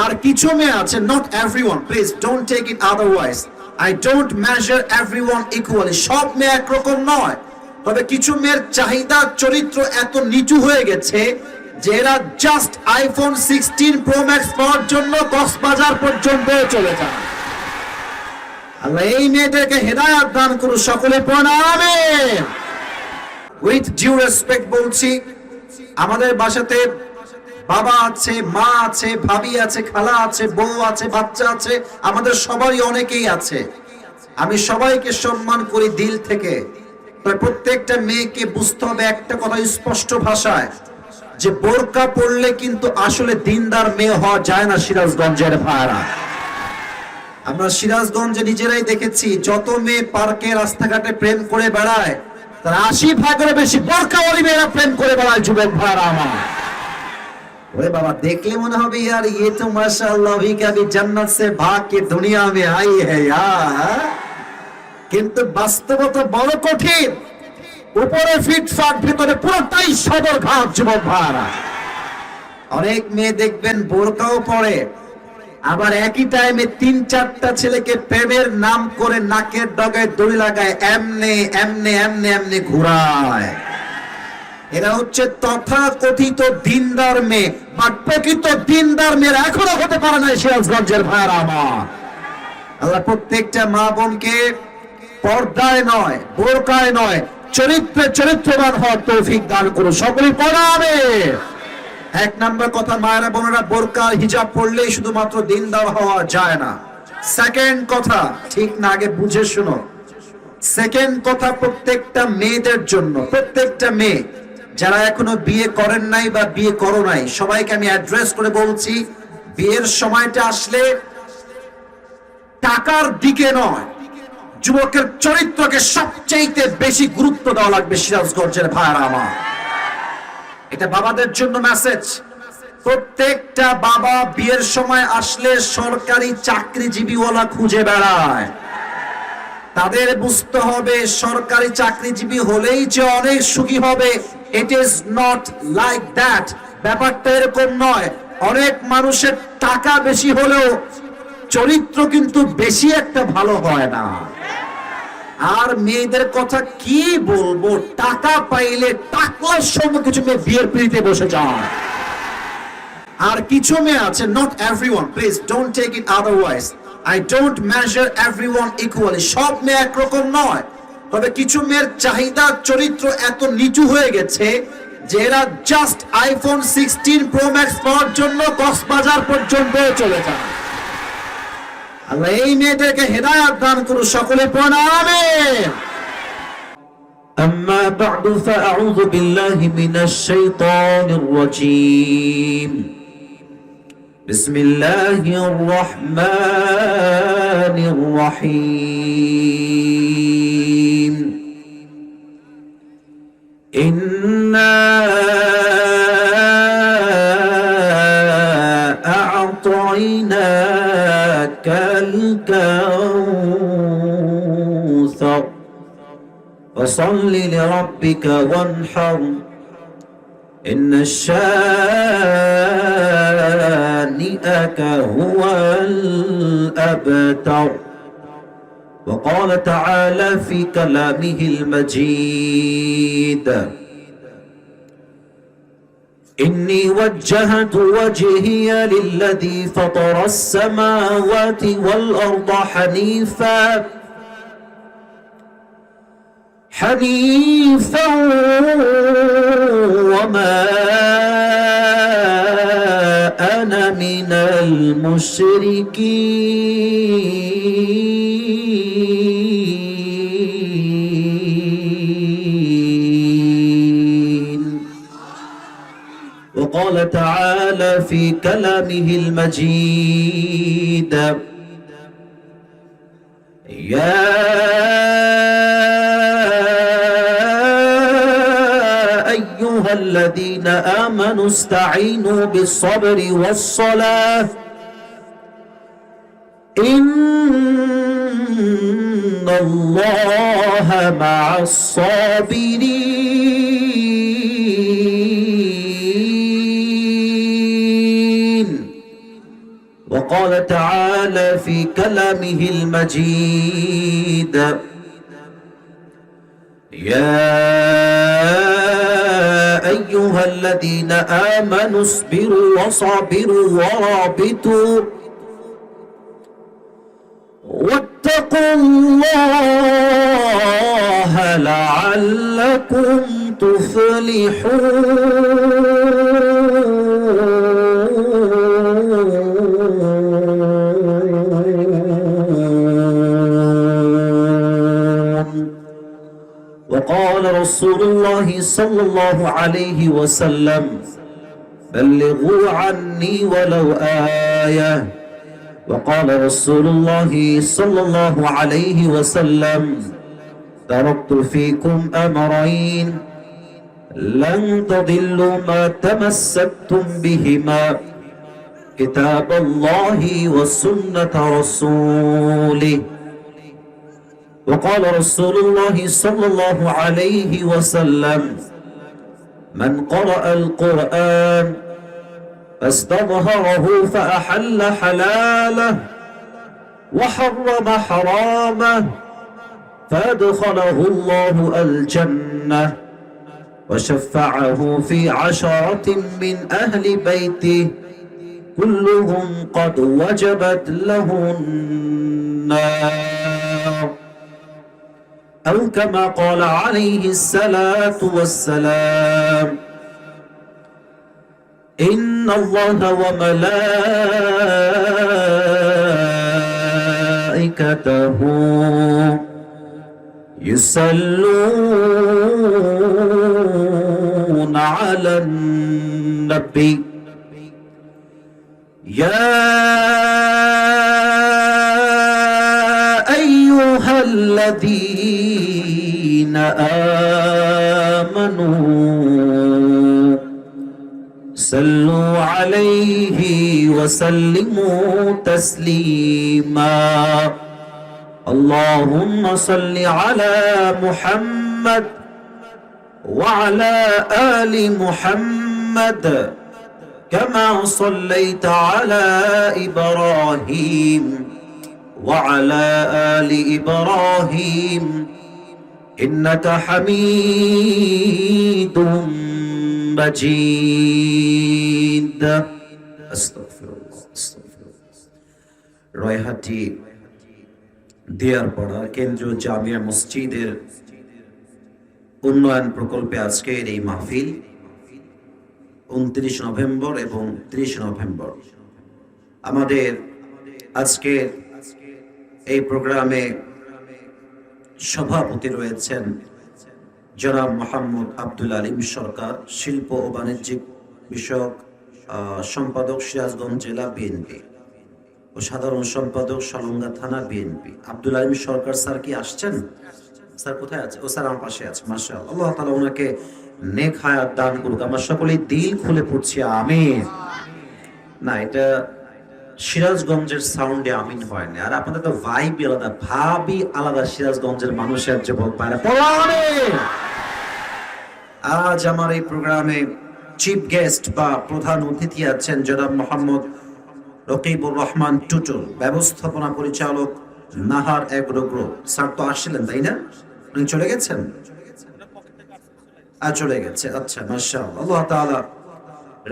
আর কিছু মেয়ে আছে, not everyone, please don't take it otherwise, I don't measure everyone equally, সব মেয়ে একরকম নয়, তবে কিছু মেয়ের চাহিদা চরিত্র এত নিচু হয়ে গেছে যে এরা জাস্ট আইফোন 16 প্রো ম্যাক্স পাওয়ার জন্য কক্সবাজার পর্যন্ত চলে যায়। আল্লাহ এই মেয়েদেরকে হেদায়েত দান করুন, সকলে পড়ুন আমিন। উইথ ডিউ রেসপেক্ট বলছি, আমাদের বাসাতে বাবা আছে, মা আছে, ভাবি আছে, খালা আছে, বউ আছে, বাচ্চা আছে, আমাদের সবারই অনেকেই আছে। আমি সবাইকে সম্মান করি দিল থেকে। প্রত্যেকটা মেয়েকে বুঝতে হবে একটা কথা স্পষ্ট ভাষায়, যে বোরকা পরলে কিন্তু আসলে দিনদার মেয়ে হওয়া যায় না। সিরাজগঞ্জের ভাইরা, আমরা সিরাজগঞ্জে নিজেরাই দেখেছি, যত মেয়ে পার্কে রাস্তাঘাটে প্রেম করে বেড়ায় তার 80% বেশি বোরকাওয়ালি মেয়েরা প্রেম করে বেড়ায়। যুবক ভাইরা আমার, ওরে বাবা, দেখলে মনে হবে ইয়ার ये तो माशाअल्लाह भी कभी जन्नत से भाग के दुनिया में आई है यार, কিন্তু বাস্তবতা বড় কঠিন। উপরে ফিটফাট, ভিতরে পুরোটাই সদরঘাট। যুবক ভাইরা, অনেক মেয়ে দেখবেন বোরকাও পরে, আবার একই টাইমে 3-4টা ছেলেকে প্রেমের নাম করে নাকের ডগায় দড়ি লাগায়, এমনে এমনে এমনে এমনে ঘুরায়। এরা হচ্ছে তথাকথিত দিনদার মেয়ে, বাট প্রকৃত দিনদার মেয়েরা এখনো হতে পারে না। সিরাজগঞ্জের ভাইরা আমার, আল্লাহ প্রত্যেকটা মা বোনকে পর্দায় নয়, বোরকায় নয়, চরিত্রে চরিত্রবান হওয়ার তৌফিক দান করুন। সকলে পড়াবে। এক নাম্বার কথা, মায়েরা বোনেরা, বোরকা হিজাব পড়লেই শুধুমাত্র দিনদার হওয়া যায় না। সেকেন্ড কথা, ঠিক না, আগে বুঝে শুনো। সেকেন্ড কথা, প্রত্যেকটা মেয়েদের জন্য, প্রত্যেকটা মেয়ে যারা এখনো বিয়ে করেন নাই বা বিয়ে করো নাই, সবাইকে আমি অ্যাড্রেস করে বলছি, বিয়ের সময়টা আসলে টাকার দিকে নয়, যুবকের চরিত্রকে সবচেয়ে বেশি গুরুত্ব দেওয়া লাগবে। সিরাজগঞ্জের ভাইরা আমার, এটা বাবাদের জন্য মেসেজ। প্রত্যেকটা বাবা বিয়ের সময় আসলে সরকারি চাকরিজীবীওয়ালা খুঁজে বেড়ায়। তাদের বুঝতে হবে সরকারি চাকরিজীবী হলেই যে অনেক সুখী হবে, it is not like that. ব্যাপারটা এরকম নয়। অনেক মানুষের টাকা বেশি হলেও চরিত্র কিন্তু বেশি একটা ভালো হয় না। আর মেয়েদের কথা কি বলবো, টাকা পাইলে টাকার সঙ্গে কিছু মেয়ে বিয়ের পিড়িতে বসে যায়। আর কিছু মেয়ে আছে, not everyone, please don't take it otherwise, I don't measure everyone equally, সব মেয়ে একরকম নয়, তবে কিছু মেয়ের চাহিদা চরিত্র এত নিচু হয়ে গেছে যে এরা জাস্ট আইফোন 16 প্রো ম্যাক্স পাওয়ার জন্য কক্সবাজার পর্যন্ত চলে যায়। আল্লাহ এই মেয়েদেরকে হেদায়েত দান করুন, সকলে পড়ুন আমিন। أما بعد فأعوذ بالله من الشيطان الرجيم بسم الله الرحمن الرحيم إنا أعطيناك الكوثر فصل لربك وانحر إن شانئك هو الأبتر وقال تعالى في كلامه المجيد إني وجهت وجهي للذي فطر السماوات والأرض حنيفا وما أنا من المشركين وقال تعالى في كلامه المجيد يا أيها الذين آمنوا استعينوا بالصبر والصلاة إن الله مع الصابرين وقال تعالى في كلامه المجيد يا أيها الذين آمنوا اصبروا وصابروا ورابطوا واتقوا الله لعلكم تفلحون. وقال رسول الله صلى الله عليه وسلم بلغوا عني ولو آية. وقال رسول الله صلى الله عليه وسلم تركت فيكم أمرين لن تضلوا ما تمسكتم بهما كتاب الله وسنة رسوله. وقال رسول الله صلى الله عليه وسلم من قرأ القرآن فاستظهره فأحل حلاله وحرم حرامه فأدخله الله الجنة وشفعه في 10 من أهل بيته كلهم قد وجبت له النار أو كما قال عليه الصلاة والسلام إن الله وملائكته يصلون على النبي يا أيها الذين آمنوا صلوا عليه وسلموا تسليما. اللهم صل على محمد وعلى آل محمد كما صليت على إبراهيم وعلى آل إبراهيم إنك حميد مجيد. أستغفر الله أستغفر الله. রয়হাটি দিয়ারপাড়া কেন্দ্রীয় জামিয়া মসজিদের উন্নয়ন প্রকল্পে আজকের এই মাহফিল 29 নভেম্বর এবং 30 নভেম্বর। আমাদের আজকের এই প্রোগ্রামে সভাপতি রয়েছেন জনাব মোহাম্মদ আব্দুল আলিম সরকার, শিল্প ও বাণিজ্যিক বিষয়ক সম্পাদক, সিরাজগঞ্জ জেলা বিএনপি ও সাধারণ সম্পাদক, সালঙ্গা থানা বিএনপি। আব্দুল আলিম সরকার স্যার কি আসছেন? স্যার কোথায় আছে? ও স্যার আমার পাশে আছে। মাশাআল্লাহ, আল্লাহ তাআলা ওনাকে নেক হায়াত দান করুক। আমরা সকলেই দিল খুলে পড়ছি আমিন। না, এটা সিরাজগঞ্জের সাউন্ডে আমিন হয় না, আর আপনাদের তো ভাইবই আলাদা, ভাবই আলাদা। সিরাজগঞ্জের মানুষের যুবক ভাইরা আজ আমার এই প্রোগ্রামে চিফ গেস্ট বা প্রধান অতিথি আছেন জনাব মোহাম্মদ রকিবুর রহমান টুটুল, ব্যবস্থাপনা পরিচালক, নাহার এগ্রো গ্রুপ। স্যার তো আসছিলেন তাই না? উনি চলে গেছেন? চলে গেছে, আচ্ছা মাশাআল্লাহ। আল্লাহ তাআলা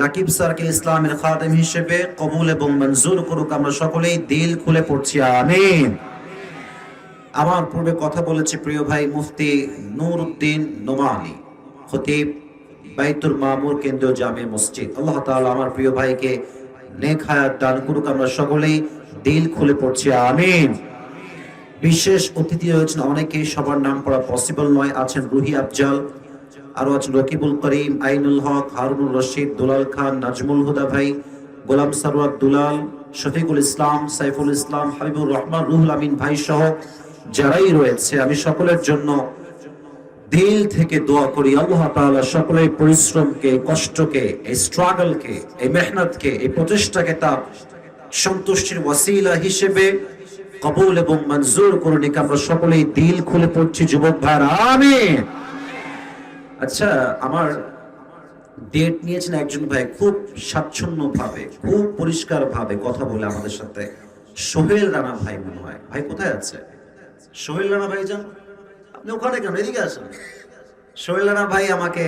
রাকিব স্যারকে ইসলামের খাদেম হিসেবে কবুল এবং মঞ্জুর করুক। আমরা সকলেই দিল খুলে পড়ছি আমিন। আমার পূর্বে কথা বলেছি প্রিয় ভাই মুফতি নূর উদ্দিন নোমানী, খতিব বাইতুল মামুর কেন্দ্রীয় জামিয়া মসজিদ। আল্লাহ তাআলা আমার প্রিয় ভাইকে নেক হায়াত দান করুক। আমরা সকলেই দিল খুলে পড়ছি আমিন। বিশেষ অতিথি রয়েছেন অনেকে, সবার নাম পড়া পসিবল নয়। আছেন রুহি আফজাল, আরো আছেন রকিবুল করিম, আইনুল হক, হারুনুর রশিদ, দুলাল খান, নাজমুল হুদা ভাই, গোলাম সারওয়ার দুলাল, শফিকুল ইসলাম, সাইফুল ইসলাম, হাবিবুর রহমান, রুহুল আমিন ভাই সহ যারাই রয়েছে, আমি সকলের জন্য দিল থেকে দোয়া করি আল্লাহ তাআলা সকলের পরিশ্রমকে, কষ্টকে, এই স্ট্রাগলকে, এই মেহনতকে, এই প্রচেষ্টাকে তার সন্তুষ্টির ওয়াসিলা হিসেবে কবুল এবং মঞ্জুর করুন। আমরা সকলেই দিল খুলে পড়ছি যুবক ভাইরা আমিন। আচ্ছা, আমার ডেট নিয়েছেন একজন ভাই খুব স্বাচ্ছন্দ্য ভাবে, খুব পরিষ্কার ভাবে কথা বলে আমাদের সাথে। সোহেল রানা ভাই মনে হয়, ভাই কোথায় আছে সোহেল রানা ভাই? যান আপনি ওখানে কেন, এদিকে আসেন। সোহেল রানা ভাই আমাকে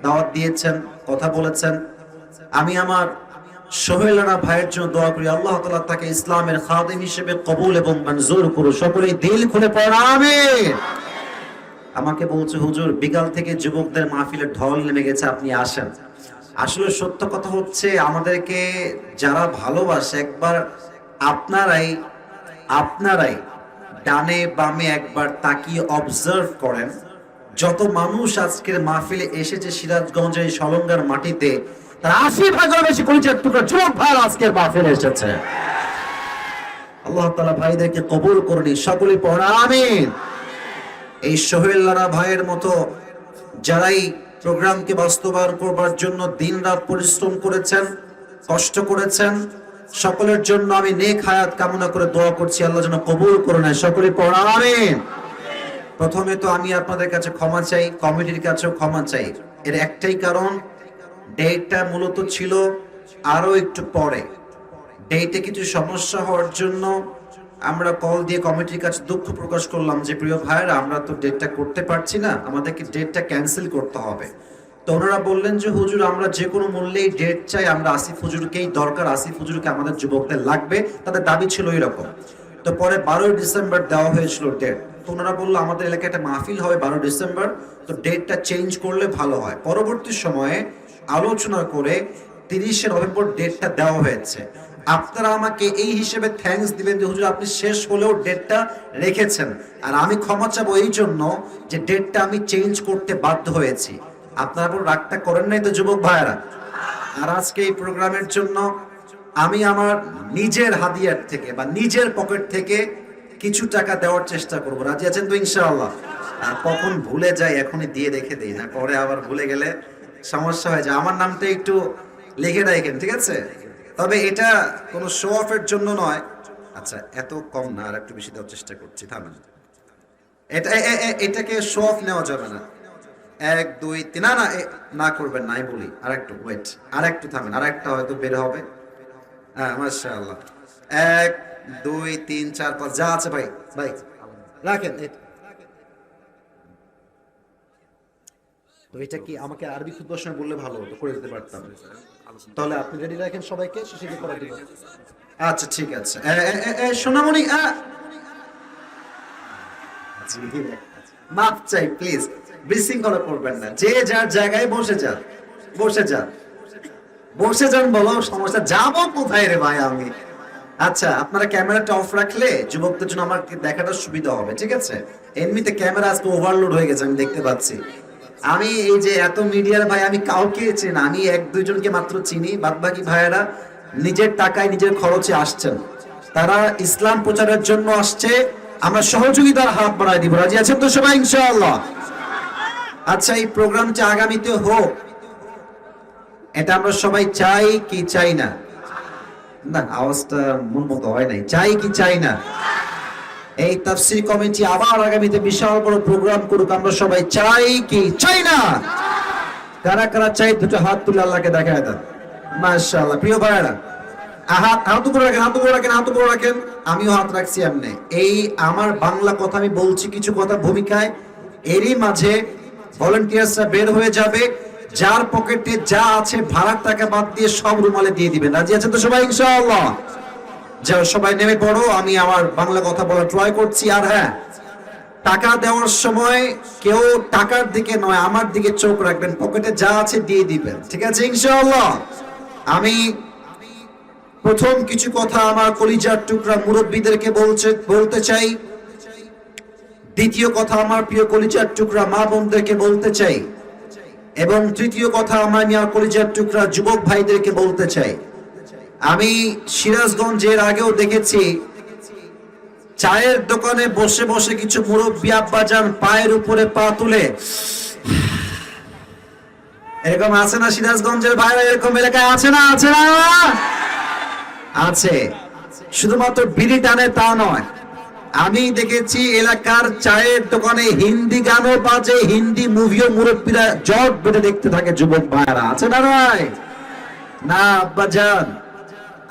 দাওয়াত দিয়েছেন, কথা বলেছেন। আমি আমার সোহেল রানা ভাইয়ের জন্য দোয়া করি, আল্লাহ তাআলা তাকে ইসলামের খাদিম হিসেবে কবুল এবং মঞ্জুর করুন। সকলেই দিল খুলে পড়া আমিন। আমাকে বলছে হুজুর বিকাল থেকে যুবকদের মাহফিলের ঢল নেমে গেছে, আপনি আসেন। আসলে সত্য কথা হচ্ছে, আমাদেরকে যারা ভালোবাসে একবার আপনারাই ডানে বামে একবার তাকিয়ে অবজার্ভ করেন। যত মানুষ আজকের মাহফিলে এসেছে সিরাজগঞ্জের সলঙ্গার মাটিতে, তার 80% বেশি পরিচয় টুকরা যুবক ভাই আজকের মাহফিলে এসেছে। আল্লাহ তাআলা ভাইদেরকে কবুল করুন, সকলে পড়া আমিন। এই সোহেল রানা ভাইয়ের মতো যারাই প্রোগ্রামকে বাস্তবায়ন করবার জন্য দিনরাত পরিশ্রম করেছেন, কষ্ট করেছেন, সকলের জন্য আমি নেক হায়াত কামনা করে দোয়া করছি, আল্লাহ যেন কবুল করুন। সকলে পড়া আমিন। প্রথমে তো আমি আপনাদের কাছে ক্ষমা চাই, কমিটির কাছেও ক্ষমা চাই। এর একটাই কারণ, ডেটটা মূলত ছিল আরো একটু পরে। ডেটে কিছু সমস্যা হওয়ার জন্য আমরা কল দিয়ে কমিটির কাছে দুঃখ প্রকাশ করলাম যে প্রিয় ভাইরা, আমরা তো ডেটটা করতে পারছি না, আমাদেরকে ডেটটা ক্যান্সেল করতে হবে। তো ওনারা বললেন যে হুজুর আমরা যে কোনো মূল্যেই ডেট চাই, আমরা আসিফ হুজুরকেই দরকার, আসিফ হুজুরকে আমাদের যুবকদের লাগবে, তাদের দাবি ছিল এরকম। তো পরে 12 ডিসেম্বর দেওয়া হয়েছিল ডেট। তো ওনারা বললো আমাদের এলাকায় একটা মাহফিল হবে 12 ডিসেম্বর, তো ডেটটা চেঞ্জ করলে ভালো হয়। পরবর্তী সময়ে আলোচনা করে 30 নভেম্বর ডেটটা দেওয়া হয়েছে। আপনারা আমাকে এই হিসেবে থ্যাঙ্কস দিবেন যে হুজুর আপনি শেষ হলেও ডেটটা রেখেছেন, আর আমি ক্ষমা চাবো এই জন্য যে ডেটটা আমি চেঞ্জ করতে বাধ্য হয়েছি। আপনারা পুরো রাগটা করেন নাই তো যুবক ভাইয়েরা? আর আজকে এই প্রোগ্রামের জন্য আমি আমার নিজের হাদিয়ার থেকে বা নিজের পকেট থেকে কিছু টাকা দেওয়ার চেষ্টা করবো। রাজি আছেন তো ইনশাআল্লাহ? আর কখন ভুলে যাই, এখনই দিয়ে রেখে দিই, না পরে আবার ভুলে গেলে সমস্যা হয়ে যায়। আমার নামটা একটু লিখে রাখেন, ঠিক আছে? তবে এটা কোনো শো অফের জন্য নয়। আচ্ছা এত কম না, আর একটু বেশি দেওয়ার চেষ্টা করছি, থামেন। এটাকে শো অফ নেওয়া যাবে না। 1 2 3 না না না করবেন নাই বলি, আর একটু ওয়েট, আর একটু থামেন, আর একটা হয়তো বের হবে। হ্যাঁ মাশাআল্লাহ, 1 2 3 4 5 যা আছে ভাই ভাই রাখেন। তো এটা কি আমাকে আরবি খুতবার সময় বললে ভালো হতো, করে দিতে পারতাম। তাহলে আপনি রেডি রাখেন সবাইকে, শেষে করে দিব। আচ্ছা ঠিক আছে। সোনামণি মাফ চাই প্লিজ, বিশৃঙ্খলা করবেন না। যে যার জায়গায় বসে যান, বসে যান, বসে যান। বলো সমস্যা, যাবো কোথায় রে ভাই আমি? আচ্ছা আপনারা ক্যামেরাটা অফ রাখলে যুবকদের জন্য আমার দেখাটা সুবিধা হবে, ঠিক আছে? এমনিতে ক্যামেরা আজকে ওভারলোড হয়ে গেছে, আমি দেখতে পাচ্ছি। আমি এই যে এত মিডিয়ার ভাই, আমি কাউকে চিনি না, আমি 1 2 জনকে মাত্র চিনি। বাদ বাকি ভাইয়েরা নিজের টাকায় নিজের খরচে আসছেন, তারা ইসলাম প্রচারের জন্য আসছে। আমরা সহযোগিতার হাত বাড়াই দিব। রাজি আছেন তো সবাই ইনশাআল্লাহ? আচ্ছা এই প্রোগ্রামটা আগামীতে হোক, এটা আমরা সবাই চাই কি চাই না? না আওয়াজটা মন মতো হয় নাই। চাই কি চাই না? এই তাফসীর কমিটি আবার আগামীতে বিশাল বড় প্রোগ্রাম করুক, আমরা সবাই চাই কি চাই না? কারা কারা চাই দুটো হাত তুলে আল্লাহকে দেখায় দেন। মাশাআল্লাহ। প্রিয় ভাইরা হাত উপরে রাখেন, হাত উপরে রাখেন, হাত উপরে রাখেন। আমিও হাত রাখছি এমনি। এই আমার বাংলা কথা আমি বলছি কিছু কথা ভূমিকায়, এরই মাঝে ভলান্টিয়ার্সরা বের হয়ে যাবে, যার পকেটে যা আছে ভাড়ার টাকা বাদ দিয়ে সব রুমালে দিয়ে দিবেন। রাজি আছেন তো সবাই ইনশাআল্লাহ? যাও সবাই নেমে পড়ো, আমি আমার বাংলা কথা বলা ট্রাই করছি। আর হ্যাঁ, টাকা দেওয়ার সময় কেউ টাকার দিকে নয়, আমার দিকে চোখ রাখবেন, পকেটে যা আছে দিয়ে দিবেন, ঠিক আছে ইনশাআল্লাহ? আমি প্রথম কিছু কথা আমার কলিজার টুকরা মুরব্বীদেরকে বলতে চাই। দ্বিতীয় কথা আমার প্রিয় কলিজার টুকরা মা বোনদেরকে বলতে চাই, এবং তৃতীয় কথা আমার মিয়া কলিজার টুকরা যুবক ভাইদেরকে বলতে চাই। আমি সিরাজগঞ্জের আগেও দেখেছি চায়ের দোকানে বসে বসে কিছু মুরব্বী আব্বাজান পায়ের উপরে পা তুলে, এরকম আছে না সিরাজগঞ্জের ভাইরা? এরকম এলাকায় আছে না? আছে না? আছে। শুধুমাত্র বিড়ি টানে তা নয়, আমি দেখেছি এলাকার চায়ের দোকানে হিন্দি গানও বাজে, হিন্দি মুভিও মুরব্বীরা জট বেঁধে দেখতে থাকে যুবক ভাইরা, আছে না ভাই? না আব্বাজান,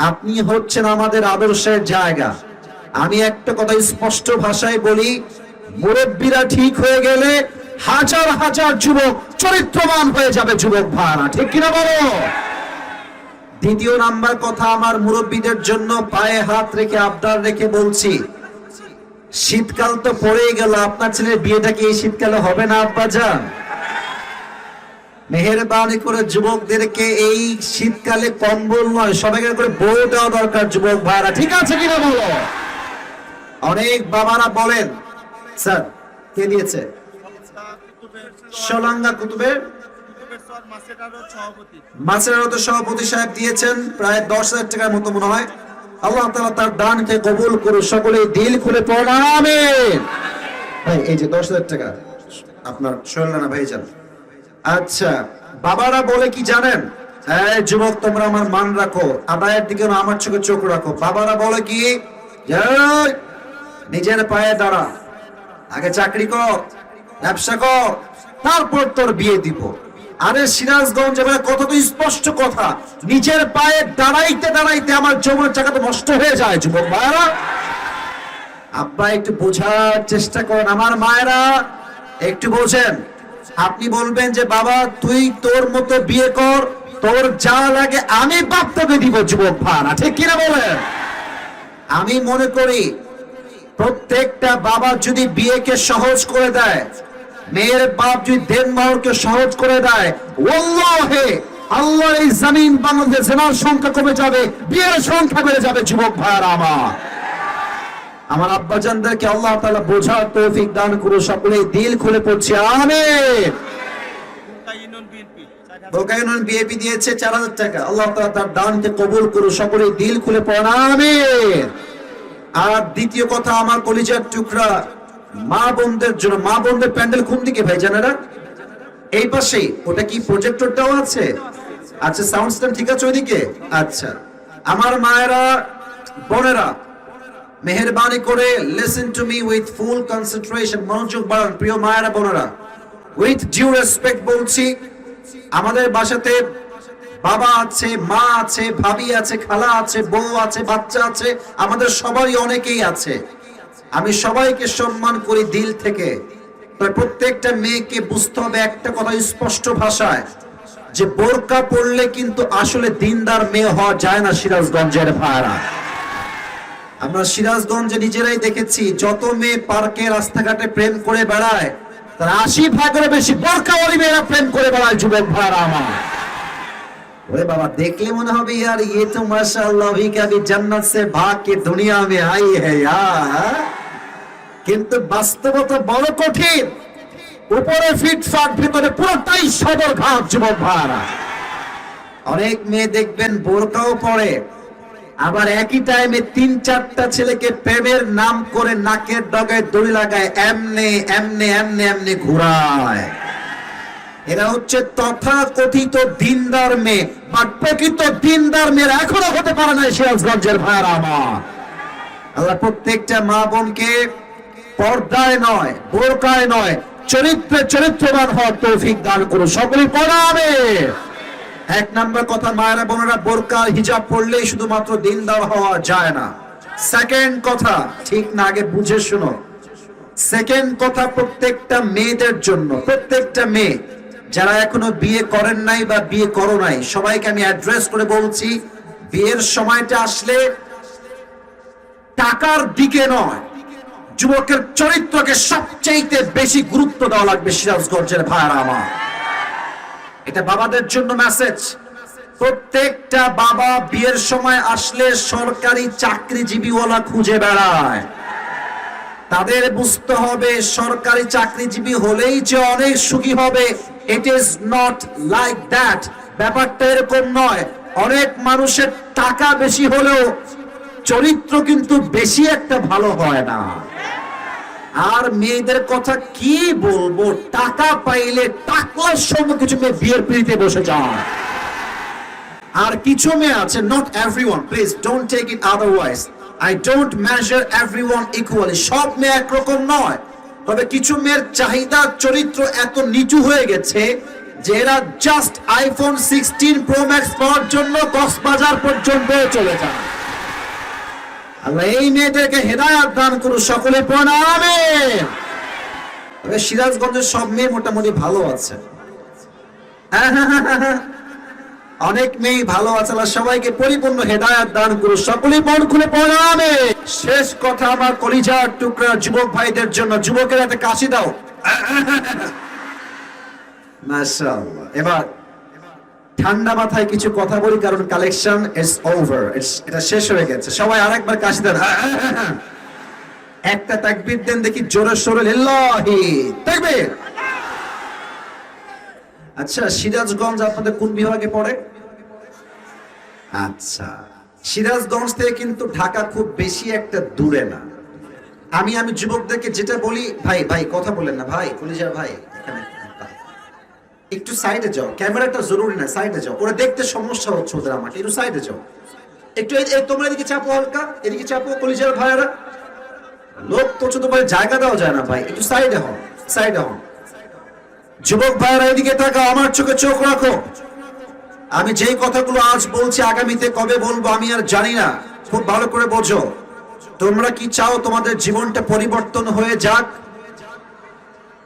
আপনি হচ্ছেন আমাদের আদর্শের জায়গা। আমি একটা কথা স্পষ্ট ভাষায় বলি, মুরব্বীরা ঠিক হয়ে গেলে হাজার হাজার যুবক চরিত্রবান হয়ে যাবে যুবক ভাইরা, ঠিক কিনা বলো? দ্বিতীয় নাম্বার কথা, আমার মুরব্বীদের জন্য পায়ে হাত রেখে আবদার রেখে বলছি, শীতকাল তো পড়েই গেল, আপনার ছেলের বিয়েটা কি এই শীতকালে হবে না আব্বাজান? মেহেরবানি করে যুবকদেরকে এই শীতকালে কম্বল নয়, সবাইকে করে বউ দেওয়া দরকার যুবক ভাইরা, ঠিক আছে কিনা বলো? অনেক বাবারা বলেন, স্যার কে দিয়েছে? সোলাঙ্গা কুতুবের মাছের আড়ত সভাপতি সাহেব দিয়েছেন প্রায় 10,000 টাকার মতো মনে হয়। আল্লাহ তাআলা তার দানকে কবুল করুন, সকলে দিল খুলে পড়ুন আমিন। ভাই এই যে 10,000 টাকা আপনার সোহেল ভাইজান। আচ্ছা, বাবারা বলে কি জানেন? এই যুবক তোমরা আমার মান রাখো, আদায়ের দিকে না আমার চোখে চোখ রাখো। বাবারা বলে কি, এই, নিজের পায়ে দাঁড়া, আগে চাকরি কর, ব্যবসা কর, তারপর তোর বিয়ে দিব। আরে সিরাজগঞ্জ এবার কত তো স্পষ্ট কথা, নিজের পায়ে দাঁড়াইতে দাঁড়াইতে আমার যৌবনের জায়গা তো নষ্ট হয়ে যায় যুবক ভাইরা। আব্বা একটু বোঝার চেষ্টা করেন, আমার মায়েরা একটু বোঝেন। আপনি বলবেন যে বাবা তুই তোর মতো বিয়ে কর, তোর যা লাগে আমি বাপ তোকে দিব যুবক ভাইরা, ঠিক কিনা বলেন? আমি মনে করি প্রত্যেকটা বাবা যদি বিয়েকে সহজ করে দেয়, মেয়ের বাপ যদি দেনমোহরকে সহজ করে দেয়, ওয়াল্লাহি আল্লাহর এই জমিন বাংলাদেশে জেনার সংখ্যা কমে যাবে, বিয়ের সংখ্যা বেড়ে যাবে যুবক ভাইরা আমার আব্বাজানদেরকে আল্লাহ তাআলা বোঝার তৌফিক দান করুন, সকলে দিল খুলে পড়ছি আমিন। বোকা ইউনিয়ন বিএপি দিয়েছে 4,000 টাকা, আল্লাহ তাআলা তার দানকে কবুল করুন, সকলে দিল খুলে পড়ুন আমিন। আর দ্বিতীয় কথা, আমার কলিজার টুকরা মা বোনদের জন্য, মা বোনদের প্যান্ডেল কোন দিকে ভাই জানেরা? এই পাশে। ওটা কি প্রজেক্টরটাও আছে? আচ্ছা, সাউন্ড সিস্টেম ঠিক আছে ওইদিকে? আচ্ছা, আমার মায়েরা বোনেরা মেহেরবানি করে listen to me with full concentration, মনোযোগ বাড়ান প্রিয় মায়েরা বোনেরা, উইথ ডিউ রেসপেক্ট বলছি। আমাদের বাসাতে বাবা আছে, মা আছে, ভাবি আছে, খালা আছে, বউ আছে, বাচ্চা আছে, আমাদের সবারই অনেকেই আছে। আমি সবাইকে সম্মান করি দিল থেকে। প্রত্যেকটা মেয়েকে বুঝতে হবে একটা কথা স্পষ্ট ভাষায়, যে বোরকা পরলে কিন্তু আসলে দিনদার মেয়ে হওয়া যায় না সিরাজগঞ্জের ভাইরা। আমরা সিরাজগঞ্জে নিজেরাই দেখেছি, যত মেয়ে পার্কে রাস্তাঘাটে প্রেম করে বেড়ায় তার 80% বেশি বোরকাওয়ালি মেয়েরা প্রেম করে বেড়ায় যুবক ভাইরা আমার। ওরে বাবা, দেখলে মনে হবে ইয়ার ये तो माशाअल्लाह भी कभी जन्नत से भाग के दुनिया में आई है यार, কিন্তু বাস্তবতা বড় কঠিন। উপরে ফিটফাট, ভিতরে পুরোটাই সদরঘাট যুবক ভাইরা। অনেক মেয়ে দেখবেন বোরকাও পরে, আবার একই টাইমে 3-4টা ছেলেকে প্রেমের নাম করে নাকের ডগায় দড়ি লাগায়, এমনে এমনে এমনে এমনে ঘুরায়। এরা হচ্ছে তথাকথিত দিনদার মেয়ে, বাট প্রকৃত দিনদার মেয়েরা এখনো হতে পারে না সিরাজগঞ্জের ভাইরা আমার। আল্লাহ প্রত্যেকটা মা বোনকে পর্দায় নয়, বোরকায় নয়, চরিত্রে চরিত্রবান হওয়ার তৌফিক দান করুন, সকলে পড়াবে। এক নাম্বার কথা, মায়েরা বোনেরা বোরকা হিজাব পড়লেই শুধুমাত্র দিনদার হওয়া যায় না। সেকেন্ড কথা, ঠিক না, আগে বুঝে শুনো। সেকেন্ড কথা, প্রত্যেকটা মেয়েদের জন্য, প্রত্যেকটা মেয়ে যারা এখনো বিয়ে করেন নাই বা বিয়ে করো নাই, সবাইকে আমি অ্যাড্রেস করে বলছি, বিয়ের সময়টা আসলে টাকার দিকে নয়, যুবকের চরিত্রকে সবচেয়ে বেশি গুরুত্ব দেওয়া লাগবে সিরাজগঞ্জের ভাইরা আমার। এটা বাবাদের জন্য মেসেজ। প্রত্যেকটা বাবা বিয়ের সময় আসলে সরকারি চাকরিজীবীওয়ালা খুঁজে বেড়ায়। তাদের বুঝতে হবে সরকারি চাকরিজীবী হলেই যে অনেক সুখী হবে, it is not like that. ব্যাপারটা এরকম নয়। অনেক মানুষের টাকা বেশি হলেও চরিত্র কিন্তু বেশি একটা ভালো হয় না। আর মেয়েদের কথা কি বলবো, টাকা পাইলে টাকার সঙ্গে কিছু মেয়ে বিয়ের পিড়িতে বসে যায়। আর কিছু মেয়ে আছে, not everyone, please don't take it otherwise, I don't measure everyone equally. সব মেয়ে একরকম নয়, তবে কিছু মেয়ের চাহিদা চরিত্র এত নিচু হয়ে গেছে যে এরা জাস্ট আইফোন 16 প্রো ম্যাক্স পাওয়ার জন্য কক্সবাজার পর্যন্ত চলে যায়। আল্লাহ এই মেয়েদেরকে হেদায়াত দান করুন, সকলে পড়েন আমিন। তবে সিরাজগঞ্জের সব মেয়ে মোটামুটি ভালো আছে, অনেক মেয়ে ভালো আছে। আল্লাহ সবাইকে পরিপূর্ণ হেদায়াত দান করুন, সকলেই মন খুলে পড়েন আমিন। শেষ কথা আমার কলিজার টুকরা যুবক ভাইদের জন্য, যুবকের একটা কাশি দাও। মাশাআল্লাহ। এবার ঠান্ডা মাথায় কিছু কথা বলি, কারণ কালেকশন ইজ ওভার, এটা শেষ হয়ে গেছে। সবাই আরেকবার কাশি দেন, একটা তাকবীর দেন দেখি জোরে সোরে, লিল্লাহি তাকবীর। আচ্ছা, সিরাজগঞ্জ আপনাদের কোন বিভাগে পড়ে? আচ্ছা, সিরাজগঞ্জ থেকে কিন্তু ঢাকা খুব বেশি একটা দূরে না। আমি যুবকদেরকে যেটা বলি, ভাই ভাই কথা বলেন না ভাই, কলিজার ভাই, এখানে একটু সাইডে যাও, ক্যামেরাটা জরুরি না, সাইডে যাও, ওরা দেখতে সমস্যা হচ্ছে ওদের, আমাকে একটু সাইডে যাও, একটু তোমরা এদিকে চাপো, হালকা এদিকে চাপো, কলিজার ভাইরা, লোক তো ছোট ভাই জায়গা দেওয়া যায় না ভাই, একটু সাইডে হও, সাইডে হও। যুবক ভাইরা এদিকে তাকাও, আমার চোখে চোখ রাখো। আমি যেই কথাগুলো আজ বলছি আগামীতে কবে বলবো আমি আর জানি না, খুব ভালো করে বোঝো। তোমরা কি চাও তোমাদের জীবনটা পরিবর্তন হয়ে যাক?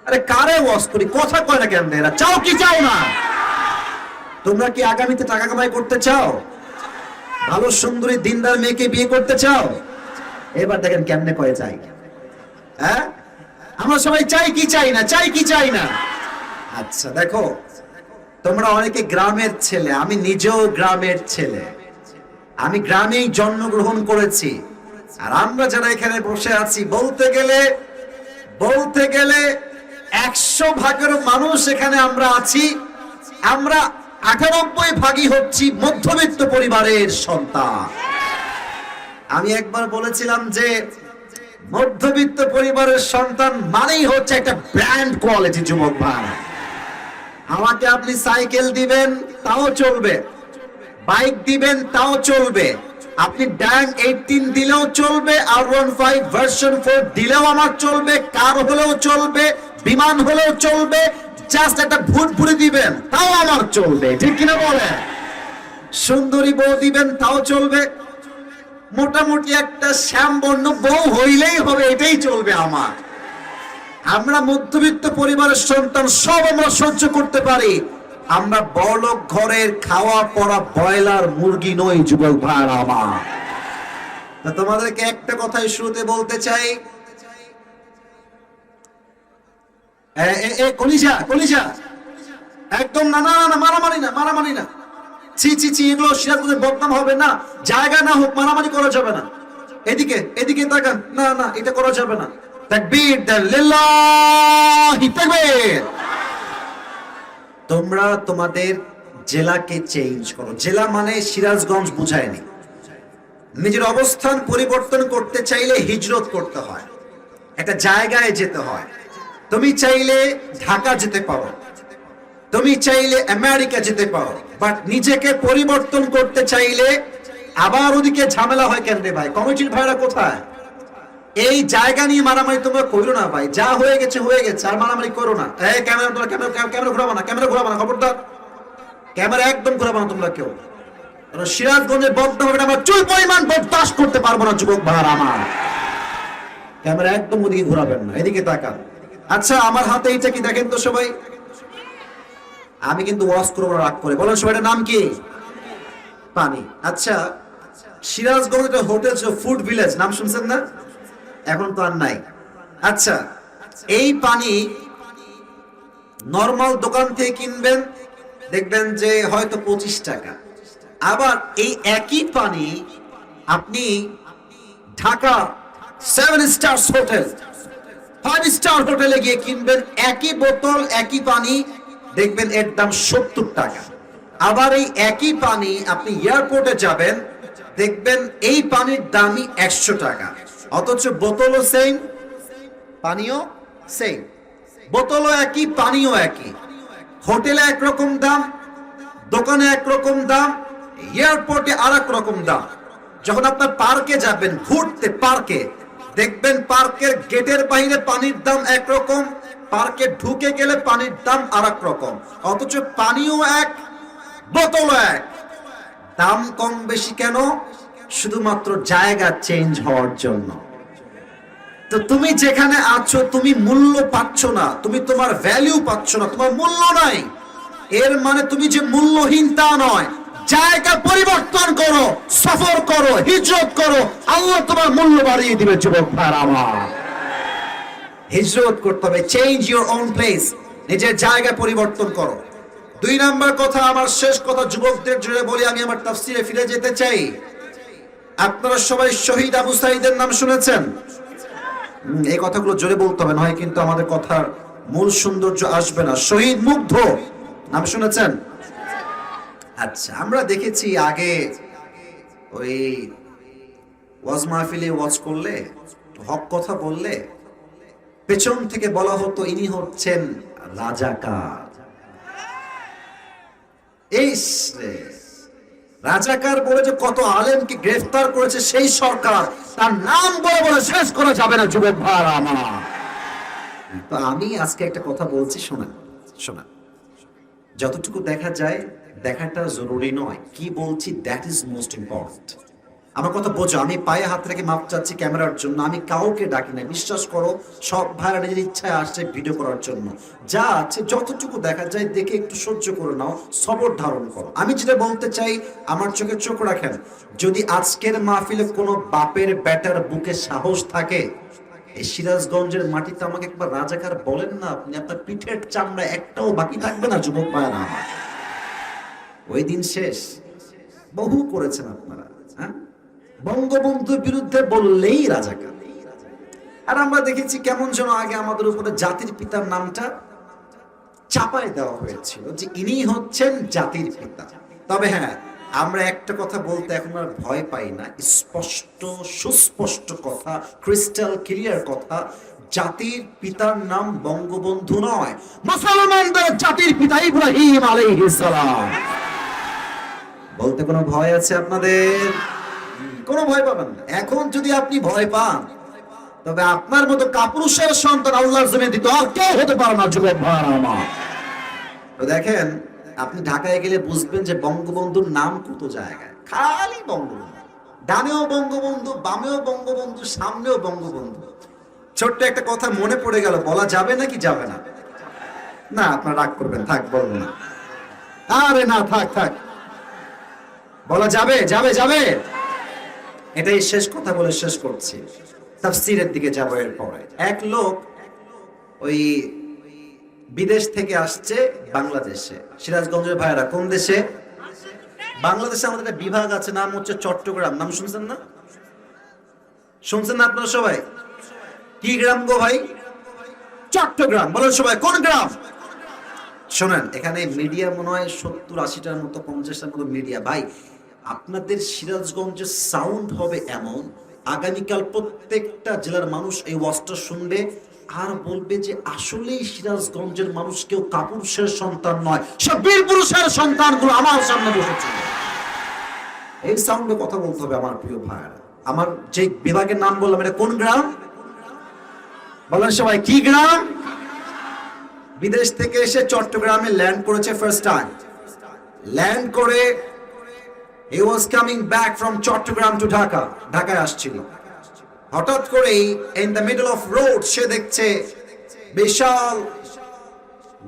আরে কারে ওয়াজ করি, কথা কয় না কেন এরা? চাও কি চাও না? তোমরা কি আগামীতে টাকা কামাই করতে চাও? ভালো সুন্দরী দিনদার মেয়েকে বিয়ে করতে চাও? এবার দেখেন কেমনে কয়ে চাই। হ্যাঁ, আমরা সবাই চাই কি চাই না, চাই কি চাই না। আচ্ছা দেখো, তোমরা অনেকে গ্রামের ছেলে, আমি নিজেও গ্রামের ছেলে, আমি গ্রামেই জন্মগ্রহণ করেছি। আর আমরা যারা এখানে বসে আছি, বলতে গেলে 100 ভাগের মানুষ এখানে আমরা আছি, আমরা 98 ভাগই হচ্ছি মধ্যবিত্ত পরিবারের সন্তান। আমি একবার বলেছিলাম যে মধ্যবিত্ত পরিবারের সন্তান মানেই হচ্ছে একটা ব্র্যান্ড কোয়ালিটি। যুবক ভাই, আমাকে আপনি সাইকেল দিবেন তাও চলবে, বাইক দিবেন তাও চলবে, আপনি ড্যাং 18 দিলেও চলবে, R15 ভার্সন 4 দিলেও আমার চলবে, কার হলেও চলবে, বিমান হলেও চলবে, জাস্ট একটা ভুটভুরি দিবেন তাও আমার চলবে, ঠিক কিনা বলেন? সুন্দরী বউ দিবেন তাও চলবে, মোটামুটি একটা শ্যামবর্ণ বউ হইলেই হবে, এটাই চলবে আমার। আমরা মধ্যবিত্ত পরিবারের সন্তান, সব আমরা সহ্য করতে পারি, আমরা বড়লোক ঘরের খাওয়া পড়া ব্রয়লার মুরগি নই। যুবক ভাইরা আমার, তোমাদেরকে একটা কথাই শুরুতে বলতে চাই, কলিজা একদম না, মারামারি না, ছি, এগুলো সিরাজগঞ্জের বদনাম হবে না, জায়গা না হোক, মারামারি করা যাবে না। এদিকে তাকান, না এটা করা যাবে না। তাকবীর দেন, লিল্লাহি তাকবীর। তোমরা তোমাদের জেলাকে চেঞ্জ করো। জেলা মানে সিরাজগঞ্জ বুঝায়নি। নিজের অবস্থান পরিবর্তন করতে চাইলে হিজরত করতে হয়, একটা জায়গায় যেতে হয়। তুমি চাইলে ঢাকা যেতে পারো, তুমি চাইলে আমেরিকা যেতে পারো, বাট নিজেকে পরিবর্তন করতে চাইলে আবার ওদিকে ঝামেলা হয়। কেন রে ভাই, কমিটির ভাইরা কোথায়? এই জায়গা নিয়ে মারামারি তোমরা করো না ভাই, যা হয়ে গেছে, আর মারামারি করো না। এই ক্যামেরা ঘুরাবো না, খবরদার, ক্যামেরা একদম ঘুরাবো না তোমরা কেউ। সিরাজগঞ্জের বদনাম হবে, আমরা চুল পরিমাণ বরদাস্ত করতে পারবো না। যুবক ভাইরা আমার, ক্যামেরা একদম ওদিকে ঘুরাবেন না, এদিকে তাকান। আচ্ছা, আমার হাতে এইটা কি দেখেন তো সবাই, আমি কিন্তু ওয়াশ করবো রাগ করে, বলেন সবাই এটার নাম কি? পানি। আচ্ছা, সিরাজগঞ্জ একটা হোটেল ছিল ফুড ভিলেজ, নাম শুনছেন না? এখন তো আর নাই। আচ্ছা, এই পানি নরমাল দোকান থেকে কিনবেন, দেখবেন যে হয়তো 25 টাকা। আবার এই একই পানি আপনি ঢাকা 7 স্টার হোটেল, 5 স্টার হোটেলে গিয়ে কিনবেন, একই বোতল একই পানি, দেখবেন এর দাম 70 টাকা। আবার এই একই পানি আপনি এয়ারপোর্টে যাবেন, দেখবেন এই পানির দামই 100 টাকা। অথচ বোতলও সেম, পানিও সেম, বোতলও একই, পানিও একই। হোটেলে একরকম দাম, দোকানে একরকম দাম, এয়ারপোর্টে আর এক রকম দাম। যখন আপনার পার্কে যাবেন ঘুরতে, পার্কে দেখবেন পার্কের গেটের বাইরে পানির দাম একরকম, পার্কে ঢুকে গেলে পানির দাম আরেক রকম, অথচ পানিও এক, বোতলও এক। দাম কম বেশি কেন? শুধুমাত্র জায়গা চেঞ্জ হওয়ার জন্য। তো তুমি যেখানে আছো তুমি মূল্য পাচ্ছ না, তুমি তোমার ভ্যালু পাচ্ছ না, তোমার মূল্য নাই। এর মানে তুমি যে মূল্যহীন তা নয়। জায়গা পরিবর্তন করো, সফর করো, হিজরত করো, আল্লাহ তোমার মূল্য বাড়িয়ে দিবে। যুবক ভাইরা আমার, হিজরত করতে হবে, চেঞ্জ ইউর ওন প্লেস, নিজের জায়গা পরিবর্তন করো। 2 নাম্বার কথা, আমার শেষ কথা যুবকদের জন্য বলি, আমি আমার তাফসিরে ফিরে যেতে চাই। আপনারা সবাই শহীদ আবু সাঈদের নাম শুনেছেন? এই কথাগুলো জোরে বলতে হবে, নয় কিন্তু আমাদের কথার মূল সৌন্দর্য আসবে না। শহীদ মুগ্ধ নাম শুনেছেন? আচ্ছা, আমরা দেখেছি আগে ওই ওয়াজ মাহফিলে ওয়াজ করলে, হক কথা বললে পেছন থেকে বলা হতো ইনি হচ্ছেন রাজাকার। এই রাজাকার বলে যে কত আলেমকে গ্রেফতার করেছে সেই সরকার, তার নাম বলে বলে শেষ করা যাবে না যুবক ভাইরা আমার। তো আমি আজকে একটা কথা বলছি, শোনেন শোনেন, যতটুকু দেখা যায় দেখাটা জরুরি নয়, কি বলছি দ্যাট ইজ মোস্ট ইম্পর্টেন্ট। আমার কথা বোঝো, আমি পায়ে হাত রেখে মাপ চাচ্ছি ক্যামেরার জন্য, আমি কাউকে ডাকি না, বিশ্বাস করো সব ভাইরা নিজের ইচ্ছায় আসছে ভিডিও করার জন্য। যা আছে যতটুকু দেখা যায় দেখে একটু সহ্য করে নাও, সবর ধারণ করো। আমি যেটা বলতে চাই, আমার চোখে চোখ রাখেন, যদি আজকের মাহফিলে কোনো বাপের বেটার বুকে সাহস থাকে, এই সিরাজগঞ্জের মাটিতে আমাকে একবার রাজাকার বলেন না, আপনি আপনার পিঠের চামড়া একটাও বাকি থাকবে না যুবক ভাইরা আমার। ওই দিন শেষ, বহু করেছেন আপনারা, হ্যাঁ, বঙ্গবন্ধুর বিরুদ্ধে বললেই রাজাকার। আর আমরা দেখেছি কেমন যেন আগে আমাদের উপরে জাতির পিতার নামটা চাপায় দেওয়া হয়েছিল, যে ইনি হচ্ছেন জাতির পিতা। তবে হ্যাঁ, আমরা একটা কথা বলতে এখন আর ভয় পাই না, স্পষ্ট সুস্পষ্ট কথা, ক্রিস্টাল ক্লিয়ার কথা, জাতির পিতার নাম বঙ্গবন্ধু নয়, মুসলমানদের জাতির পিতা ইব্রাহিম আলাইহিস সালাম। বলতে কোনো ভয় আছে আপনাদের? কোনো ভয় পাবেন না। এখন যদি আপনি ভয় পান, তবে আপনার মতো কাপুরুষের সন্তান আল্লাহর জমিনে দিতে আর কেউ হতে পারে না যুবক ভাইরা আমার। তো দেখেন, আপনি ঢাকায় গেলে বুঝবেন যে বঙ্গবন্ধুর নাম কত জায়গায়, খালি বঙ্গবন্ধু, ডানেও বঙ্গবন্ধু, বামেও বঙ্গবন্ধু, সামনেও বঙ্গবন্ধু। ছোট্ট একটা কথা মনে পড়ে গেল, বলা যাবে নাকি যাবে না? না, আপনার রাগ করবেন, থাক বলবো না। আরে না, থাক থাক, বলা যাবে যাবে যাবে। এটাই শেষ কথা বলে শেষ করছি, তাফসীরের দিকে যাবো। এরপরে এক লোক ওই বিদেশ থেকে আসছে বাংলাদেশে। সিরাজগঞ্জের ভাইরা কোন দেশে? বাংলাদেশে আমাদের একটা বিভাগ আছে, নাম হচ্ছে চট্টগ্রাম। নাম শুনছেন না? শুনছেন না আপনারা সবাই? কি গ্রাম গো ভাই? চট্টগ্রাম। বলেন সবাই কোন গ্রাম? শোনেন, এখানে মিডিয়া মনে হয় 70-80টার মতো, 50টার মতো মিডিয়া। ভাই, আপনাদের সিরাজগঞ্জের সাউন্ড হবে এমন, আগামীকাল প্রত্যেকটা জেলার মানুষ এই ওয়াজটা শুনবে আর বলবে যে আসলেই সিরাজগঞ্জের মানুষ কেউ কাপুরুষের সন্তান নয়, সব বীর পুরুষের সন্তানগুলো আমার সামনে বসেছে। এই সাউন্ডে কথা বলতে হবে আমার প্রিয় ভাইরা। আমার যে বিভাগের নাম বললাম, এটা কোন গ্রাম? বলেন সবাই, কি গ্রাম? বিদেশ থেকে এসে চট্টগ্রামে ল্যান্ড করেছে ফার্স্ট টাইম। ল্যান্ড করে he was coming back from Chittagong to Dhaka, ঢাকায় আসছিল। হঠাৎ করেই in the middle of road সে দেখছে বিশাল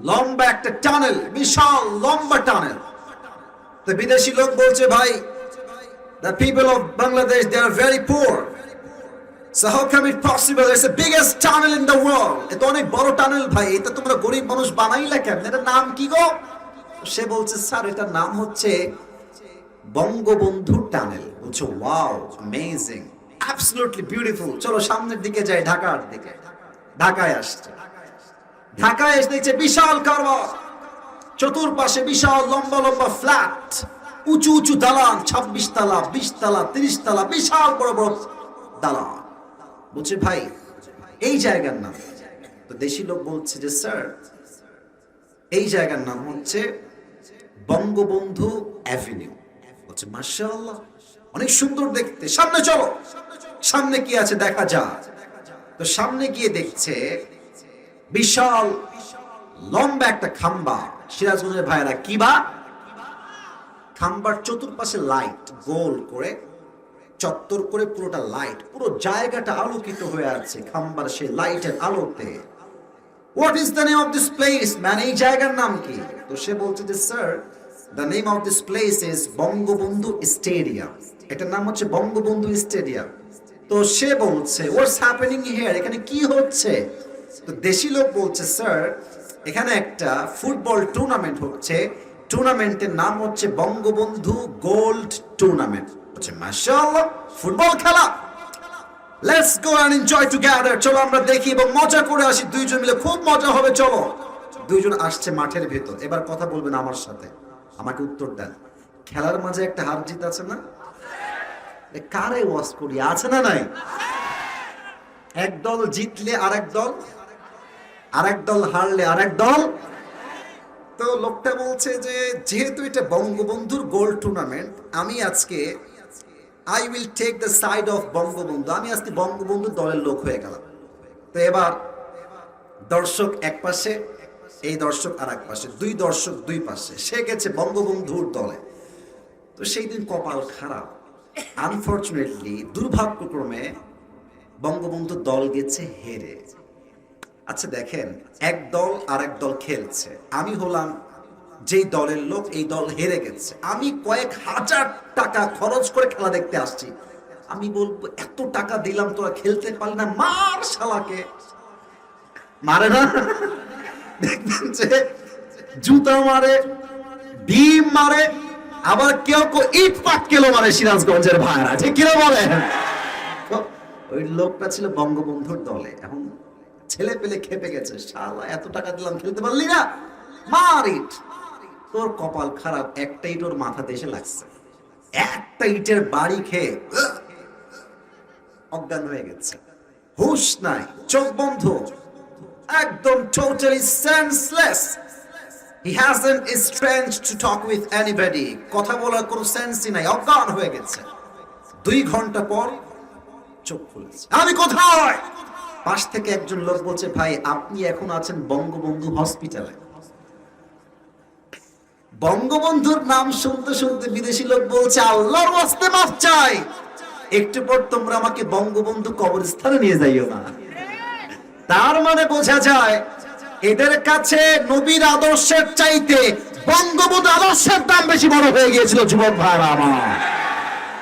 লম্বা একটা টানেল, বিশাল লম্বা টানেল। তো বিদেশি লোক বলছে, ভাই, the people of Bangladesh, they are very poor, so how come it possible? It's the biggest tunnel in the world. এটা অনেক বড় টানেল ভাই, এটা তোমরা গরিব মানুষ বানাইলা কেন? এটার নাম কি গো? সে বলছে, স্যার, এটার নাম হচ্ছে বঙ্গবন্ধু টানেল। বলছে, ওয়াও, অ্যামেজিং, অ্যাবসলিউটলি বিউটিফুল, চলো সামনের দিকে যাই, ঢাকার দিকে। ঢাকায় আসছে। ঢাকায় এসে দেখছে বিশাল কারবার, চতুর্পাশে বিশাল লম্বা লম্বা ফ্ল্যাট, উঁচু উঁচু দালান, 26 তলা, 20 তলা, 30 তলা, বিশাল বড় বড় দালান। বলছে, ভাই, এই জায়গার নাম? তো দেশি লোক বলছে যে, স্যার, এই জায়গার নাম হচ্ছে বঙ্গবন্ধু অ্যাভিনিউ। বলছে, মাশাআল্লাহ, অনেক সুন্দর দেখতে, সামনে চলো, সামনে কি আছে দেখা যাক। তো সামনে গিয়ে দেখছে বিশাল লম্বা একটা খাম্বা। সিরাজগঞ্জের ভাইরা কি বা, খাম্বার চতুর্পাশে লাইট, গোল করে চত্বর করে পুরোটা লাইট, পুরো জায়গাটা আলোকিত হয়ে আছে খাম্বার সেই লাইটের আলোতে। What is the name of this place man, এই জায়গার নাম কি? তো সে বলছে যে sir, the name of this place is Bangabandhu stadium. এটার নাম হচ্ছে বঙ্গবন্ধু স্টেডিয়াম। তো সে বলছে হোয়াটস হ্যাপেনিং হিয়ার, এখানে কি হচ্ছে? তো দেশি লোক বলছে স্যার, এখানে একটা ফুটবল টুর্নামেন্ট হচ্ছে, টুর্নামেন্টের নাম হচ্ছে বঙ্গবন্ধু গোল্ড টুর্নামেন্ট। হচ্ছে মাশাআল্লাহ, ফুটবল খেলা, let's go and enjoy together, চলো আমরা দেখি এবং মজা করে আসি দুইজন মিলে, খুব মজা হবে চলো। দুইজন আসছে মাঠের ভেতর, এবার কথা বলবেন আমার সাথে, আমাকে উত্তর দেন। খেলার মাঝে একটা হার জিত আছে না? কারে ওয়াজ করি, আছে না নাই? এক দল জিতলে আরেক দল, আরেক দল হারলে আরেক দল। তো লোকটা বলছে যে যেহেতু এটা বঙ্গবন্ধুর গোল্ড টুর্নামেন্ট, আমি আজকে I will take the side of Bangabandhu, আমি আজকে বঙ্গবন্ধু দলের লোক হয়ে গেলাম। তো এবার দর্শক এক পাশে, এই দর্শক আর এক পাশে, দুই দর্শক দুই পাশে, সে গেছে বঙ্গবন্ধুর দলে। তো সেই দিন কপাল খারাপ, আনফরচুনেটলি, দুর্ভাগ্যক্রমে বঙ্গবন্ধু দল গেছে হেরে। আচ্ছা দেখেন, এক দল আর এক দল খেলছে, আমি হলাম যেই দলের লোক, এই দল হেরে গেছে, আমি কয়েক হাজার টাকা খরচ করে খেলা দেখতে আসছি, আমি বলবো এত টাকা দিলাম তোরা খেলতে পারলি না, মার শালাকে। মারে না? দেখবেন যে জুতা মারে, ডিম মারে, আবার কেউ কেউ ইট পাটকেলও মারে সিরাজগঞ্জের ভাইরা, ঠিক কিনা বলেন? ওই লোকটা ছিল বঙ্গবন্ধুর দলে, এখন ছেলে পেলে খেপে গেছে, শালা এত টাকা দিলাম খেলতে পারলি না, মার ইট। তোর কপাল খারাপ, একটা ইট ওর মাথাতে এসে লাগছে, একটা ইটের বাড়ি খেয়ে অজ্ঞান হয়ে গেছে, হুশ নাই, চোখ বন্ধ, একদম totally senseless. He hasn't strength to talk with anybody, কথা বলার কোনো সেন্সই নাই, অজ্ঞান হয়ে গেছে। 2 ঘন্টা পর চোখ খুলেছে, আমি কোথায়? পাশ থেকে একজন লোক বলছে ভাই আপনি এখন আছেন বঙ্গবন্ধু হসপিটালে। বঙ্গবন্ধুর নাম শুনতে শুনতে বিদেশি লোক বলছে আল্লাহর ওয়াস্তে মাফ চাই, একটু পর তোমরা আমাকে বঙ্গবন্ধু কবরস্থানে নিয়ে যাইও না। তার মানে বোঝা যায় এদের কাছে নবীর আদর্শের চাইতে বঙ্গবন্ধু আদর্শের দাম বেশি বড় হয়ে গিয়েছিল। যুবক ভাইরা আমার,